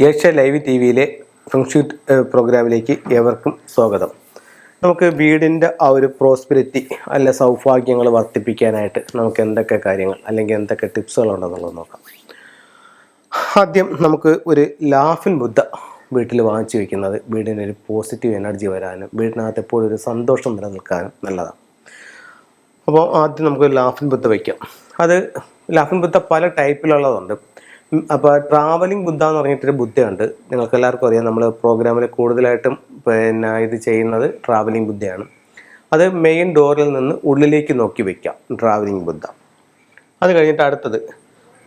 Asia live T വിയിലെ feng shui പ്രോഗ്രാമിലേക്ക് ഏവർക്കും സ്വാഗതം. നമുക്ക് വീടിൻ്റെ ആ ഒരു പ്രോസ്പെരിറ്റി അല്ല സൗഭാഗ്യങ്ങൾ വർദ്ധിപ്പിക്കാനായിട്ട് നമുക്ക് എന്തൊക്കെ കാര്യങ്ങൾ അല്ലെങ്കിൽ എന്തൊക്കെ ടിപ്സുകളുണ്ടെന്നുള്ളത് നോക്കാം. ആദ്യം നമുക്ക് ഒരു ലാഫിൻ ബുദ്ധ വീട്ടിൽ വാങ്ങിച്ചു വയ്ക്കുന്നത് വീടിനൊരു പോസിറ്റീവ് എനർജി വരാനും വീടിനകത്ത് എപ്പോഴും ഒരു സന്തോഷം നിലനിൽക്കാനും നല്ലതാണ്. അപ്പോൾ ആദ്യം നമുക്ക് ലാഫിൻ ബുദ്ധ വയ്ക്കാം. അത് ലാഫിൻ ബുദ്ധ പല ടൈപ്പിലുള്ളതുണ്ട്. അപ്പോൾ ട്രാവലിംഗ് ബുദ്ധ എന്ന് പറഞ്ഞിട്ടൊരു ബുദ്ധയുണ്ട്. നിങ്ങൾക്ക് എല്ലാവർക്കും അറിയാം, നമ്മൾ പ്രോഗ്രാമിൽ കൂടുതലായിട്ടും ഇത് ചെയ്യുന്നത് ട്രാവലിംഗ് ബുദ്ധയാണ്. അത് മെയിൻ ഡോറിൽ നിന്ന് ഉള്ളിലേക്ക് നോക്കി വയ്ക്കാം, ട്രാവലിംഗ് ബുദ്ധ. അത് കഴിഞ്ഞിട്ട് അടുത്തത്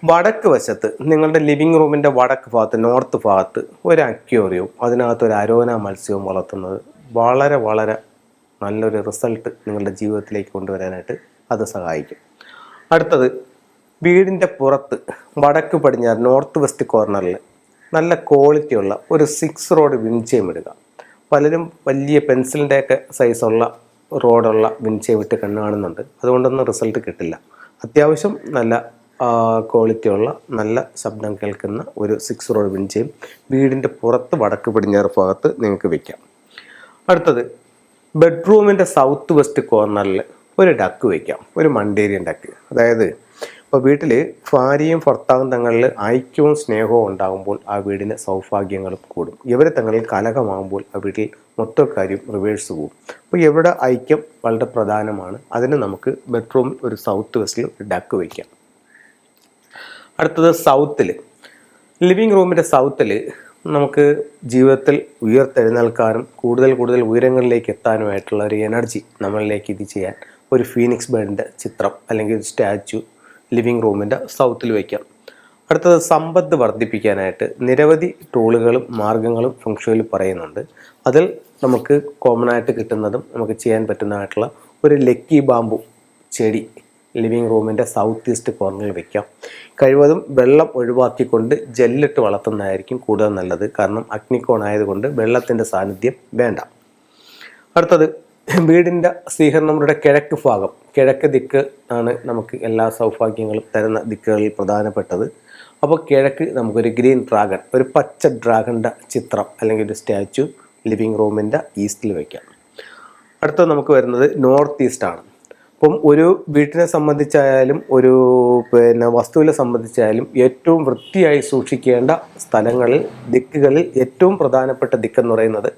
വടക്ക് വശത്ത് നിങ്ങളുടെ ലിവിങ് റൂമിൻ്റെ വടക്ക് ഭാഗത്ത് നോർത്ത് ഭാഗത്ത് ഒരു അക്വേറിയവും അതിനകത്ത് ഒരു അരോന മത്സ്യവും വളർത്തുന്നത് വളരെ വളരെ നല്ലൊരു റിസൾട്ട് നിങ്ങളുടെ ജീവിതത്തിലേക്ക് കൊണ്ടുവരാനായിട്ട് അത് സഹായിക്കും. അടുത്തത് വീടിൻ്റെ പുറത്ത് വടക്ക് പടിഞ്ഞാറ് നോർത്ത് വെസ്റ്റ് കോർണറിൽ നല്ല ക്വാളിറ്റിയുള്ള ഒരു 6 റോഡ് വിൻചെയിം ഇടുക. പലരും വലിയ പെൻസിലിൻ്റെയൊക്കെ സൈസുള്ള റോഡുള്ള വിൻചെയിം ഇട്ട് കണ്ണ് കാണുന്നുണ്ട്. അതുകൊണ്ടൊന്നും റിസൾട്ട് കിട്ടില്ല. അത്യാവശ്യം നല്ല ക്വാളിറ്റിയുള്ള നല്ല ശബ്ദം കേൾക്കുന്ന ഒരു 6 റോഡ് വിൻചെയിം വീടിൻ്റെ പുറത്ത് വടക്ക് പടിഞ്ഞാറ് ഭാഗത്ത് നിങ്ങൾക്ക് വയ്ക്കാം. അടുത്തത് ബെഡ്റൂമിൻ്റെ സൗത്ത് വെസ്റ്റ് കോർണറിൽ ഒരു ഡക്ക് വയ്ക്കാം, ഒരു മണ്ടേരിയൻ ഡക്ക്. അതായത് ഇപ്പോൾ വീട്ടിൽ ഭാര്യയും ഭർത്താവും തങ്ങളിൽ ഐക്യവും സ്നേഹവും ഉണ്ടാകുമ്പോൾ ആ വീടിന് സൗഭാഗ്യങ്ങളും കൂടും. ഇവർ തങ്ങളിൽ കലഹമാകുമ്പോൾ ആ വീട്ടിൽ മൊത്തം കാര്യം റിവേഴ്സ് പോകും. അപ്പോൾ ഇവിടെ ഐക്യം വളരെ പ്രധാനമാണ്. അതിന് നമുക്ക് ബെഡ്റൂമിൽ ഒരു സൗത്ത് വെസ്റ്റിൽ ഒരു ഡക്ക് വയ്ക്കാം. അടുത്തത് സൗത്തിൽ ലിവിങ് റൂമിൻ്റെ സൗത്തിൽ നമുക്ക് ജീവിതത്തിൽ ഉയർത്തെഴുന്നേൽക്കാനും കൂടുതൽ ഉയരങ്ങളിലേക്ക് എത്താനുമായിട്ടുള്ള ഒരു എനർജി നമ്മളിലേക്ക് ഇത് ചെയ്യാൻ ഒരു ഫീനിക്സ് ബേർഡിൻ്റെ ചിത്രം അല്ലെങ്കിൽ ഒരു സ്റ്റാച്ചു ലിവിങ് റൂമിൻ്റെ സൗത്തിൽ വയ്ക്കാം. അടുത്തത് സമ്പത്ത് വർദ്ധിപ്പിക്കാനായിട്ട് നിരവധി ടൂളുകളും മാർഗങ്ങളും ഫെങ്ഷുയിൽ പറയുന്നുണ്ട്. അതിൽ നമുക്ക് കോമൺ ആയിട്ട് കിട്ടുന്നതും നമുക്ക് ചെയ്യാൻ പറ്റുന്നതായിട്ടുള്ള ഒരു ലക്കി ബാമ്പു ചെടി ലിവിങ് റൂമിൻ്റെ സൗത്ത് ഈസ്റ്റ് കോർണറിൽ വയ്ക്കാം. കഴിവതും വെള്ളം ഒഴിവാക്കിക്കൊണ്ട് ജെല്ലിട്ട് വളർത്തുന്നതായിരിക്കും കൂടുതൽ നല്ലത്. കാരണം അഗ്നിക്കോൺ ആയതുകൊണ്ട് വെള്ളത്തിൻ്റെ സാന്നിധ്യം വേണ്ട. അടുത്തത് വീടിൻ്റെ സ്വീകരണമുറിയുടെ കിഴക്ക് ഭാഗം, കിഴക്ക് ദിക്ക് ആണ് നമുക്ക് എല്ലാ സൗഭാഗ്യങ്ങളും തരുന്ന ദിക്കുകളിൽ പ്രധാനപ്പെട്ടത്. അപ്പോൾ കിഴക്ക് നമുക്കൊരു ഗ്രീൻ ഡ്രാഗൺ, ഒരു പച്ച ഡ്രാഗണിൻ്റെ ചിത്രം അല്ലെങ്കിൽ ഒരു സ്റ്റാച്ചു ലിവിങ് റൂമിൻ്റെ ഈസ്റ്റിൽ വയ്ക്കാം. അടുത്തത് നമുക്ക് വരുന്നത് നോർത്ത് ഈസ്റ്റ് ആണ്. അപ്പം ഒരു വീട്ടിനെ സംബന്ധിച്ചായാലും ഒരു വസ്തുവിനെ സംബന്ധിച്ചായാലും ഏറ്റവും വൃത്തിയായി സൂക്ഷിക്കേണ്ട സ്ഥലങ്ങളിൽ ദിക്കുകളിൽ ഏറ്റവും പ്രധാനപ്പെട്ട ദിക്കെന്ന് പറയുന്നത്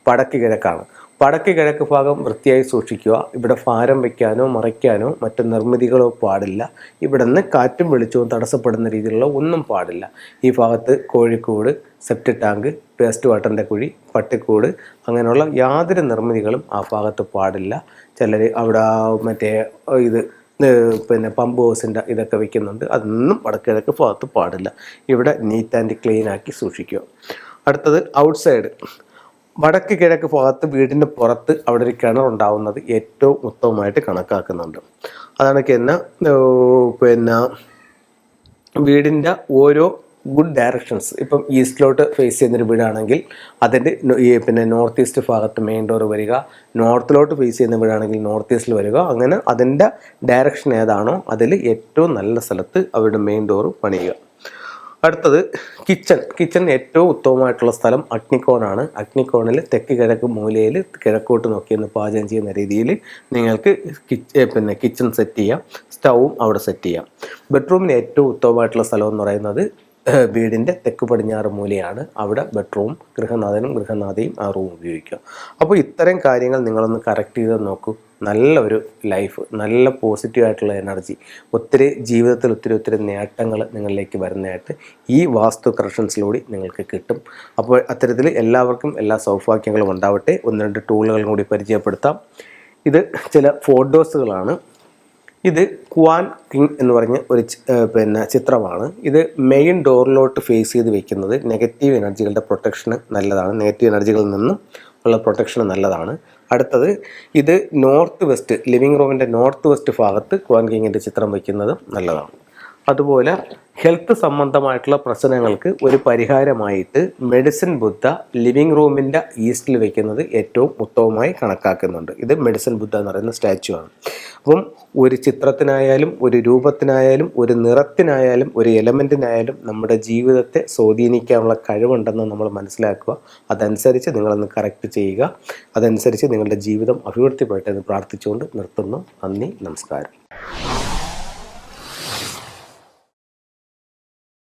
വടക്ക് കിഴക്കാണ്. വടക്ക് കിഴക്ക് ഭാഗം വൃത്തിയായി സൂക്ഷിക്കുക. ഇവിടെ ഭാരം വയ്ക്കാനോ മറയ്ക്കാനോ മറ്റു നിർമ്മിതികളോ പാടില്ല. ഇവിടെ നിന്ന് കാറ്റും വെളിച്ചവും തടസ്സപ്പെടുന്ന രീതിയിലുള്ള ഒന്നും പാടില്ല. ഈ ഭാഗത്ത് കോഴിക്കൂട്, സെപ്റ്റിക് ടാങ്ക്, വേസ്റ്റ് വാട്ടറിൻ്റെ കുഴി, പട്ടിക്കൂട് അങ്ങനെയുള്ള യാതൊരു നിർമ്മിതികളും ആ ഭാഗത്ത് പാടില്ല. ചിലർ അവിടെ മറ്റേ പമ്പ് ഹൗസിൻ്റെ ഇതൊക്കെ വയ്ക്കുന്നുണ്ട്. അതൊന്നും വടക്കിഴക്ക് ഭാഗത്ത് പാടില്ല. ഇവിടെ നീറ്റ് ആൻഡ് ക്ലീൻ ആക്കി സൂക്ഷിക്കുക. അടുത്തത് ഔട്ട്സൈഡ്, വടക്ക് കിഴക്ക് ഭാഗത്ത് വീടിൻ്റെ പുറത്ത് അവിടെ ഒരു കിണറുണ്ടാവുന്നത് ഏറ്റവും ഉത്തമമായിട്ട് കണക്കാക്കുന്നുണ്ട്. അതാണൊക്കെ തന്നെ വീടിൻ്റെ ഓരോ ഗുഡ് ഡയറക്ഷൻസ്, ഇപ്പം ഈസ്റ്റിലോട്ട് ഫേസ് ചെയ്യുന്നൊരു വീടാണെങ്കിൽ അതിൻ്റെ നോർത്ത് ഈസ്റ്റ് ഭാഗത്ത് മെയിൻ ഡോർ വരിക, നോർത്തിലോട്ട് ഫേസ് ചെയ്യുന്ന വീടാണെങ്കിൽ നോർത്ത് ഈസ്റ്റിൽ വരിക. അങ്ങനെ അതിൻ്റെ ഡയറക്ഷൻ ഏതാണോ അതിൽ ഏറ്റവും നല്ല സ്ഥലത്ത് അവരുടെ മെയിൻ ഡോർ പണിയുക. അടുത്തത് കിച്ചൺ ഏറ്റവും ഉത്തമമായിട്ടുള്ള സ്ഥലം അഗ്നിക്കോണാണ്. അഗ്നിക്കോണിൽ തെക്ക് കിഴക്ക് മൂലയിൽ കിഴക്കോട്ട് നോക്കിയെന്ന് പാചകം ചെയ്യുന്ന രീതിയിൽ നിങ്ങൾക്ക് കിച്ചൺ സെറ്റ് ചെയ്യാം. സ്റ്റൗവും അവിടെ സെറ്റ് ചെയ്യാം. ബെഡ്റൂമിന് ഏറ്റവും ഉത്തമമായിട്ടുള്ള സ്ഥലം എന്ന് പറയുന്നത് വീടിൻ്റെ തെക്ക് പടിഞ്ഞാറ് മൂലയാണ്. അവിടെ ബെഡ്റൂം ഗൃഹനാഥയും ആ റൂം ഉപയോഗിക്കുക. അപ്പോൾ ഇത്തരം കാര്യങ്ങൾ നിങ്ങളൊന്ന് കറക്റ്റ് ചെയ്ത് നോക്കൂ. നല്ലൊരു ലൈഫ്, നല്ല പോസിറ്റീവായിട്ടുള്ള എനർജി, ജീവിതത്തിൽ ഒത്തിരി നേട്ടങ്ങൾ നിങ്ങളിലേക്ക് വരുന്നതായിട്ട് ഈ വാസ്തു കറക്ഷൻസിലൂടെ നിങ്ങൾക്ക് കിട്ടും. അപ്പോൾ അത്തരത്തിൽ എല്ലാവർക്കും എല്ലാ സൗഭാഗ്യങ്ങളും ഉണ്ടാവട്ടെ. 1-2 ടൂളുകളും കൂടി പരിചയപ്പെടുത്താം. ഇത് ചില ഫോട്ടോസുകളാണ്. ഇത് ക്വാൻ കിങ് എന്ന് പറഞ്ഞ ഒരു ചിത്രമാണ്. ഇത് മെയിൻ ഡോറിലോട്ട് ഫേസ് ചെയ്ത് വെക്കുന്നത് നെഗറ്റീവ് എനർജികളുടെ പ്രൊട്ടക്ഷന് നല്ലതാണ്. നെഗറ്റീവ് എനർജികളിൽ നിന്നും ഉള്ള പ്രൊട്ടക്ഷന് നല്ലതാണ്. അടുത്തത് ഇത് നോർത്ത് വെസ്റ്റ്, ലിവിങ് റൂമിൻ്റെ നോർത്ത് വെസ്റ്റ് ഭാഗത്ത് ക്വാൻ കിങ്ങിൻ്റെ ചിത്രം വയ്ക്കുന്നതും നല്ലതാണ്. അതുപോലെ ഹെൽത്ത് സംബന്ധമായിട്ടുള്ള പ്രശ്നങ്ങൾക്ക് ഒരു പരിഹാരമായിട്ട് മെഡിസിൻ ബുദ്ധ ലിവിങ് റൂമിൻ്റെ ഈസ്റ്റിൽ വയ്ക്കുന്നത് ഏറ്റവും ഉത്തമമായി കണക്കാക്കുന്നുണ്ട്. ഇത് മെഡിസിൻ ബുദ്ധ എന്ന് പറയുന്ന സ്റ്റാച്ചു ആണ്. അപ്പം ഒരു ചിത്രത്തിനായാലും ഒരു രൂപത്തിനായാലും ഒരു നിറത്തിനായാലും ഒരു എലമെൻറ്റിനായാലും നമ്മുടെ ജീവിതത്തെ സ്വാധീനിക്കാനുള്ള കഴിവുണ്ടെന്ന് നമ്മൾ മനസ്സിലാക്കുക. അതനുസരിച്ച് നിങ്ങളൊന്ന് കറക്റ്റ് ചെയ്യുക. അതനുസരിച്ച് നിങ്ങളുടെ ജീവിതം അഭിവൃദ്ധിപ്പെട്ട് എന്ന് പ്രാർത്ഥിച്ചുകൊണ്ട് നിർത്തുന്നു. നന്ദി, നമസ്കാരം.